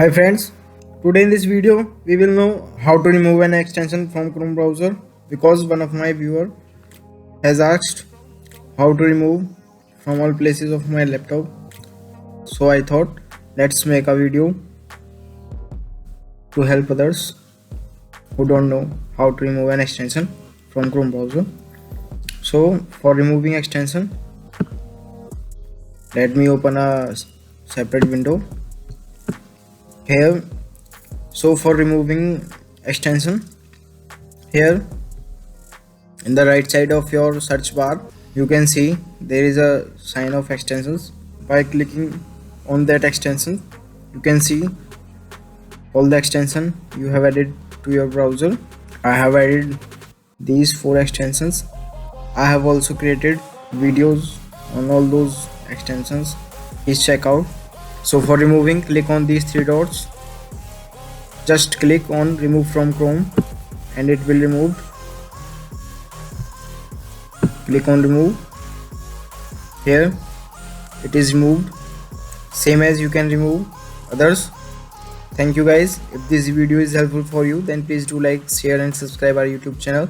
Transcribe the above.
Hi friends, today in this video we will know how to remove an extension from Chrome browser because one of my viewer has asked how to remove from all places of my laptop. So I thought let's make a video to help others who don't know how to remove an extension from Chrome browser. So for removing extension, let me open a separate window here. So for removing extension, here in the right side of your search bar you can see there is a sign of extensions. By clicking on that extension you can see all the extension you have added to your browser. I have added these 4 extensions. I have also created videos on all those extensions. Please check out. So for removing, click on these 3 dots. Just click on remove from Chrome and it will remove. Click on remove. Here it is removed, same as you can remove others. Thank you guys. If this video is helpful for you, then please do like, share and subscribe our YouTube channel.